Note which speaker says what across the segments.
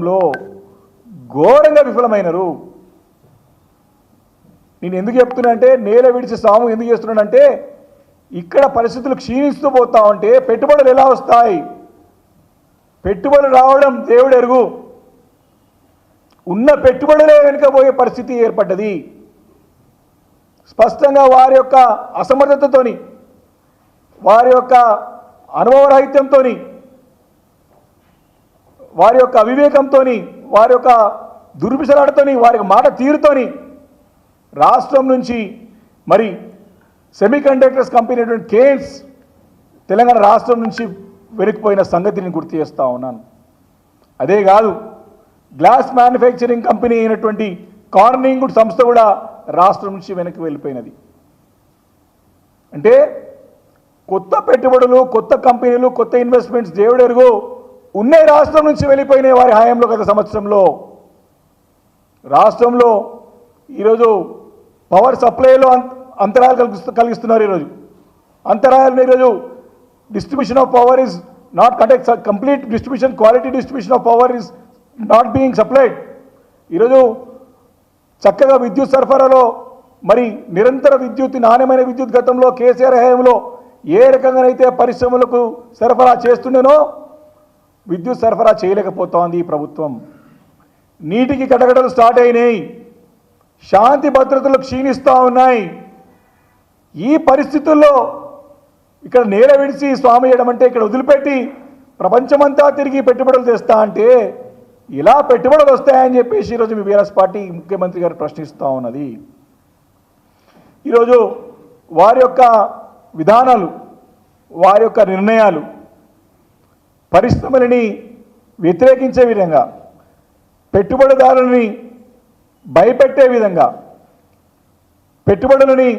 Speaker 1: లో ఘోరంగా విఫలమైనరు. నేను ఎందుకు చెప్తున్నా అంటే నేల విడిచి సాము ఎందుకు చేస్తున్నానంటే ఇక్కడ పరిస్థితులు క్షీణిస్తూ పోతా ఉంటే పెట్టుబడులు ఎలా వస్తాయి? పెట్టుబడులు రావడం దేవుడు ఎరుగు. ఉన్న పెట్టుబడులే వెనుకపోయే పరిస్థితి ఏర్పడ్డది. స్పష్టంగా వారి యొక్క అసమర్థతతోని, వారి యొక్క అనుభవరాహిత్యంతో, వారి యొక్క అవివేకంతో, వారి యొక్క దుర్విషలాటతో, వారి మాట తీరుతోని రాష్ట్రం నుంచి మరి సెమీకండక్టర్స్ కంపెనీ అయినటువంటి కేన్స్ తెలంగాణ రాష్ట్రం నుంచి వెనక్కిపోయిన సంగతిని గుర్తు చేస్తూ ఉన్నాను. అదే కాదు, గ్లాస్ మ్యానుఫ్యాక్చరింగ్ కంపెనీ అయినటువంటి కార్నింగ్ సంస్థ కూడా రాష్ట్రం నుంచి వెనక్కి వెళ్ళిపోయినది. అంటే కొత్త పెట్టుబడులు, కొత్త కంపెనీలు, కొత్త ఇన్వెస్ట్మెంట్స్ దేవుడెరుగు ఉన్నాయి రాష్ట్రం నుంచి వెళ్ళిపోయినాయి వారి హయాంలో. గత సంవత్సరంలో రాష్ట్రంలో ఈరోజు పవర్ సప్లైలో అంతరాయాలు కలిగిస్తున్నారు. ఈరోజు అంతరాయాలు ఈరోజు distribution of power is not complete distribution, quality distribution of power is not being supplied. ఈరోజు చక్కగా విద్యుత్ సరఫరాలో మరి నిరంతర విద్యుత్, నాణ్యమైన విద్యుత్ గతంలో కేసీఆర్ హయాంలో ఏ రకంగానైతే పరిశ్రమలకు సరఫరా చేస్తుండేనో విద్యుత్ సరఫరా చేయలేకపోతోంది ఈ ప్రభుత్వం. నీటికి కటకటలు స్టార్ట్ అయినాయి, శాంతి భద్రతలు క్షీణిస్తూ ఉన్నాయి. ఈ పరిస్థితుల్లో ఇక్కడ నేల విడిచి స్వామి చేయడం అంటే, ఇక్కడ వదిలిపెట్టి ప్రపంచమంతా తిరిగి పెట్టుబడులు తెస్తా అంటే ఇలా పెట్టుబడులు వస్తాయని చెప్పేసి ఈరోజు మీ బీఆర్ఎస్ పార్టీ ముఖ్యమంత్రి గారు ప్రశ్నిస్తూ ఉన్నది. ఈరోజు వారి యొక్క విధానాలు, వారి యొక్క నిర్ణయాలు పరిశ్రమలని వ్యతిరేకించే విధంగా, పెట్టుబడిదారులని భయపెట్టే విధంగా, పెట్టుబడులని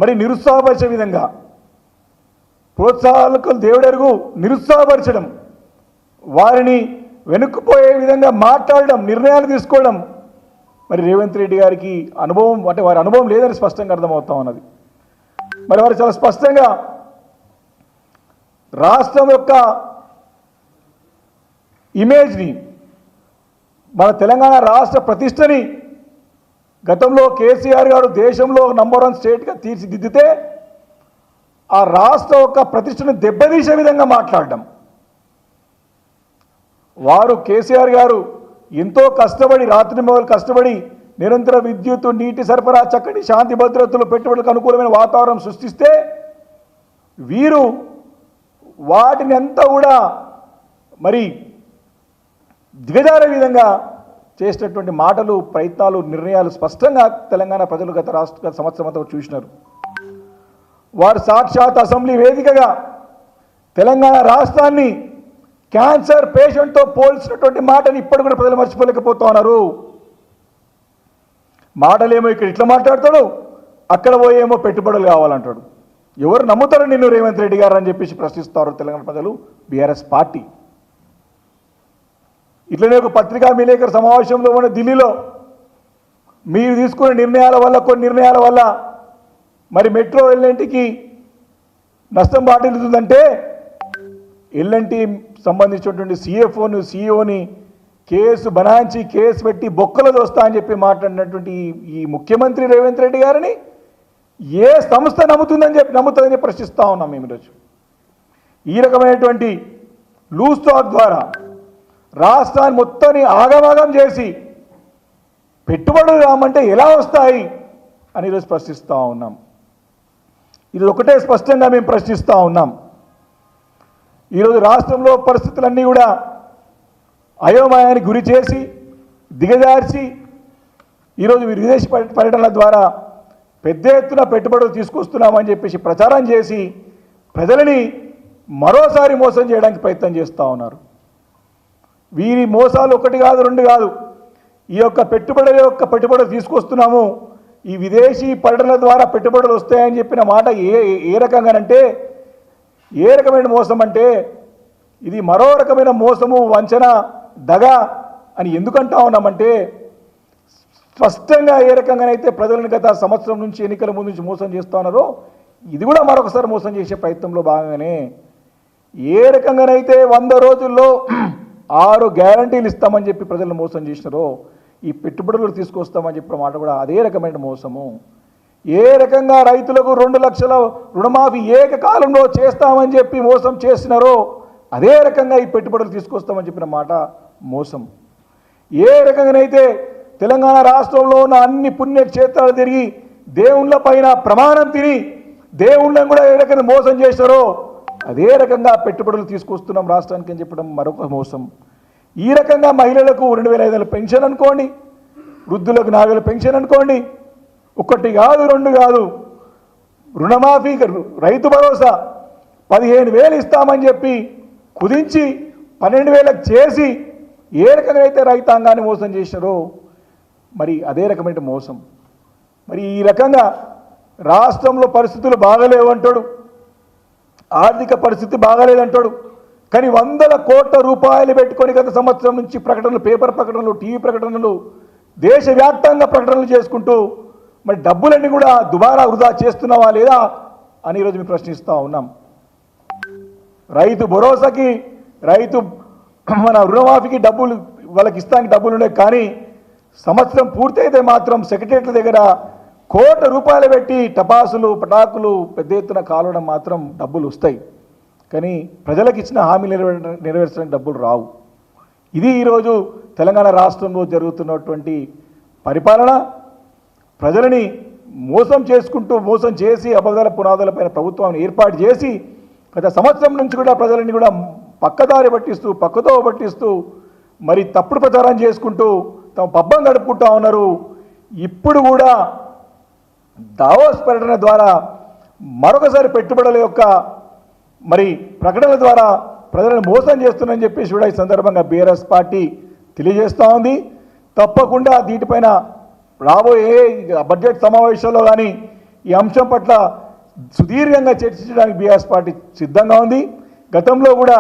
Speaker 1: మరి నిరుత్సాహపరిచే విధంగా, ప్రోత్సాహకులు దేవుడెరుగు నిరుత్సాహపరచడం, వారిని వెనుక్కుపోయే విధంగా మాట్లాడడం, నిర్ణయాలు తీసుకోవడం మరి రేవంత్ రెడ్డి గారికి అనుభవం అంటే వారి అనుభవం లేదని స్పష్టంగా అర్థమవుతా ఉన్నది. మరి వారు చాలా స్పష్టంగా రాష్ట్రం యొక్క ఇమేజ్ని, మన తెలంగాణ రాష్ట్ర ప్రతిష్టని గతంలో కేసీఆర్ గారు దేశంలో నంబర్ 1 స్టేట్గా తీర్చిదిద్దితే ఆ రాష్ట్ర యొక్క ప్రతిష్టను దెబ్బతీసే విధంగా మాట్లాడడం. వారు కేసీఆర్ గారు ఎంతో కష్టపడి, రాత్రింబవళ్ళు కష్టపడి నిరంతర విద్యుత్, నీటి సరఫరా, చక్కటి శాంతి భద్రతలు, పెట్టుబడులకు అనుకూలమైన వాతావరణం సృష్టిస్తే వీరు వాటిని అంతా కూడా మరి దిగజారే విధంగా చేసినటువంటి మాటలు, ప్రయత్నాలు, నిర్ణయాలు స్పష్టంగా తెలంగాణ ప్రజలు గత సంవత్సరం అంతా చూసినారు. వారు సాక్షాత్ అసెంబ్లీ వేదికగా తెలంగాణ రాష్ట్రాన్ని క్యాన్సర్ పేషెంట్తో పోల్చినటువంటి మాటని ఇప్పటి కూడా ప్రజలు మర్చిపోలేకపోతా ఉన్నారు. మాటలేమో ఇక్కడ ఇట్లా మాట్లాడతాడు, అక్కడ పోయేమో పెట్టుబడులు కావాలంటాడు. ఎవరు నమ్ముతారు నిన్ను రేవంత్ రెడ్డి గారు అని చెప్పేసి ప్రశ్నిస్తారు తెలంగాణ ప్రజలు, బీఆర్ఎస్ పార్టీ. ఇట్లనే ఒక పత్రికా విలేకరు సమావేశంలో ఉన్న ఢిల్లీలో మీరు తీసుకునే నిర్ణయాల వల్ల, కొన్ని నిర్ణయాల వల్ల మరి మెట్రో ఎల్ఎన్టీకి నష్టం వాటిల్లుతుందంటే ఎల్ఎన్టీ సంబంధించినటువంటి సిఎఫ్ఓను, సిఇఓని కేసు బనాయించి కేసు పెట్టి బొక్కలు దోస్తా అని చెప్పి మాట్లాడినటువంటి ఈ ముఖ్యమంత్రి రేవంత్ రెడ్డి గారిని ఏ సంస్థ నమ్ముతుందని చెప్పి ప్రశ్నిస్తూ ఉన్నాం మేము ఈరోజు. ఈ రకమైనటువంటి లూజ్ టాక్ ద్వారా రాష్ట్రాన్ని మొత్తాన్ని ఆగమాగం చేసి పెట్టుబడులు రామంటే ఎలా వస్తాయి అని ఈరోజు ప్రశ్నిస్తూ ఉన్నాం. ఇది ఒకటే స్పష్టంగా మేము ప్రశ్నిస్తూ ఉన్నాం. ఈరోజు రాష్ట్రంలో పరిస్థితులన్నీ కూడా అయోమయానికి గురి చేసి, దిగజార్చి ఈరోజు విదేశీ పర్యటనల ద్వారా పెద్ద ఎత్తున పెట్టుబడులు తీసుకొస్తున్నామని చెప్పేసి ప్రచారం చేసి ప్రజలని మరోసారి మోసం చేయడానికి ప్రయత్నం చేస్తూ ఉన్నారు. వీరి మోసాలు ఒకటి కాదు, రెండు కాదు. ఈ యొక్క పెట్టుబడులు తీసుకొస్తున్నాము, ఈ విదేశీ పర్యటనల ద్వారా పెట్టుబడులు వస్తాయని చెప్పిన మాట ఏ రకంగానంటే, ఏ రకమైన మోసం అంటే ఇది మరో రకమైన మోసము, వంచన, దగ అని ఎందుకంటా ఉన్నామంటే స్పష్టంగా ఏ రకంగానైతే ప్రజలను గత సంవత్సరం నుంచి, ఎన్నికల ముందు నుంచి మోసం చేస్తూ ఉన్నారో ఇది కూడా మరొకసారి మోసం చేసే ప్రయత్నంలో భాగంగానే ఏ రకంగానైతే 100 రోజుల్లో 6 గ్యారంటీలు ఇస్తామని చెప్పి ప్రజలను మోసం చేసినారో ఈ పెట్టుబడులు తీసుకొస్తామని చెప్పిన మాట కూడా అదే రకమైన మోసము. ఏ రకంగా రైతులకు 2 లక్షల రుణమాఫీ ఏకకాలంలో చేస్తామని చెప్పి మోసం చేసినారో అదే రకంగా ఈ పెట్టుబడులు తీసుకొస్తామని చెప్పిన మాట మోసం. ఏ రకంగానైతే తెలంగాణ రాష్ట్రంలో ఉన్న అన్ని పుణ్యక్షేత్రాలు తిరిగి దేవుళ్ళ పైన ప్రమాణం తిని దేవుళ్ళని కూడా ఏ రకంగా మోసం చేశారో అదే రకంగా పెట్టుబడులు తీసుకొస్తున్నాం రాష్ట్రానికి అని చెప్పడం మరొక మోసం. ఈ రకంగా మహిళలకు 2500 పెన్షన్ అనుకోండి, వృద్ధులకు 4000 పెన్షన్ అనుకోండి, 1 కాదు 2 కాదు, రుణమాఫీ రైతు భరోసా 15,000 ఇస్తామని చెప్పి కుదించి 12,000 చేసి ఏ రకంగా అయితే రైతాంగాన్ని మోసం చేశారో మరి అదే రకమైన మోసం. మరి ఈ రకంగా రాష్ట్రంలో పరిస్థితులు బాగలేవంటాడు, ఆర్థిక పరిస్థితి బాగలేదంటాడు. కానీ 100 కోట్ల రూపాయలు పెట్టుకొని గత సంవత్సరం నుంచి ప్రకటనలు, పేపర్ ప్రకటనలు, టీవీ ప్రకటనలు, దేశవ్యాప్తంగా ప్రకటనలు చేసుకుంటూ మరి డబ్బులన్నీ కూడా దుబారా వృధా చేస్తున్నావా లేదా అని ఈరోజు మేము ప్రశ్నిస్తూ ఉన్నాం. రైతు భరోసాకి, రైతు మన రుణమాఫీకి డబ్బులు వాళ్ళకి ఇస్తానికి డబ్బులు ఉన్నాయి, కానీ సంవత్సరం పూర్తయితే మాత్రం సెక్రటరీల దగ్గర కోట్ల రూపాయలు పెట్టి టపాసులు పటాకులు పెద్ద ఎత్తున కాలవడం మాత్రం డబ్బులు వస్తాయి, కానీ ప్రజలకు ఇచ్చిన హామీ నెరవేర్చడానికి డబ్బులు రావు. ఇది ఈరోజు తెలంగాణ రాష్ట్రంలో జరుగుతున్నటువంటి పరిపాలన. ప్రజలని మోసం చేసుకుంటూ, మోసం చేసి అబద్ధాల పునాదులపైన ప్రభుత్వాన్ని ఏర్పాటు చేసి గత సంవత్సరం నుంచి కూడా ప్రజలని కూడా పక్కదారి పట్టిస్తూ, పక్కతో పట్టిస్తూ మరి తప్పుడు ప్రచారం చేసుకుంటూ తమ పబ్బం గడుపుకుంటా ఉన్నారు. ఇప్పుడు కూడా దావోస్ పర్యటన ద్వారా మరొకసారి పెట్టుబడుల యొక్క మరి ప్రకటనల ద్వారా ప్రజలను మోసం చేస్తుందని చెప్పేసి కూడా ఈ సందర్భంగా బీఆర్ఎస్ పార్టీ తెలియజేస్తూ ఉంది. తప్పకుండా దీనిపైన రాబోయే బడ్జెట్ సమావేశంలో కానీ ఈ అంశం పట్ల సుదీర్ఘంగా చర్చించడానికి బీఆర్ఎస్ పార్టీ సిద్ధంగా ఉంది. గతంలో కూడా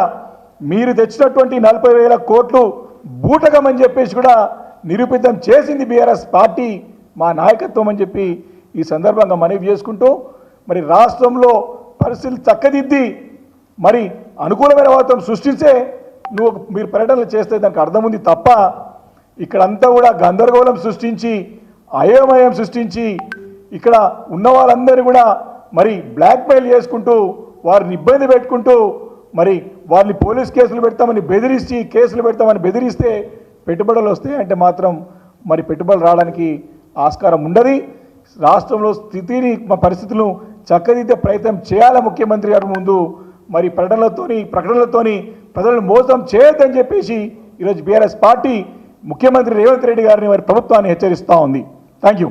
Speaker 1: మీరు తెచ్చినటువంటి 40,000 కోట్లు బూటకమని చెప్పేసి కూడా నిరూపితం చేసింది బీఆర్ఎస్ పార్టీ, మా నాయకత్వం అని చెప్పి ఈ సందర్భంగా మనవి చేసుకుంటూ మరి రాష్ట్రంలో పరిస్థితులు చక్కదిద్ది మరి అనుకూలమైన వాతావరణం సృష్టించే మీరు పర్యటనలు చేస్తే దానికి అర్థం ఉంది తప్ప ఇక్కడంతా కూడా గందరగోళం సృష్టించి, అయోమయం సృష్టించి, ఇక్కడ ఉన్న వాళ్ళందరినీ కూడా మరి బ్లాక్మెయిల్ చేసుకుంటూ, వారిని ఇబ్బంది పెట్టుకుంటూ, మరి వారిని పోలీస్ కేసులు పెడతామని బెదిరించి, కేసులు పెడతామని బెదిరిస్తే పెట్టుబడులు వస్తాయి అంటే మాత్రం మరి పెట్టుబడులు రావడానికి ఆస్కారం ఉండదు. రాష్ట్రంలో స్థితిని, మా పరిస్థితులను చక్కదిద్దే ప్రయత్నం చేయాలి ముఖ్యమంత్రి గారి ముందు. మరి ప్రకటనలతోని ప్రజలను మోసం చేయొద్దని చెప్పేసి ఈరోజు బీఆర్ఎస్ పార్టీ ముఖ్యమంత్రి రేవంత్ రెడ్డి గారిని మరి ప్రభుత్వాన్ని హెచ్చరిస్తూ ఉంది. Thank you.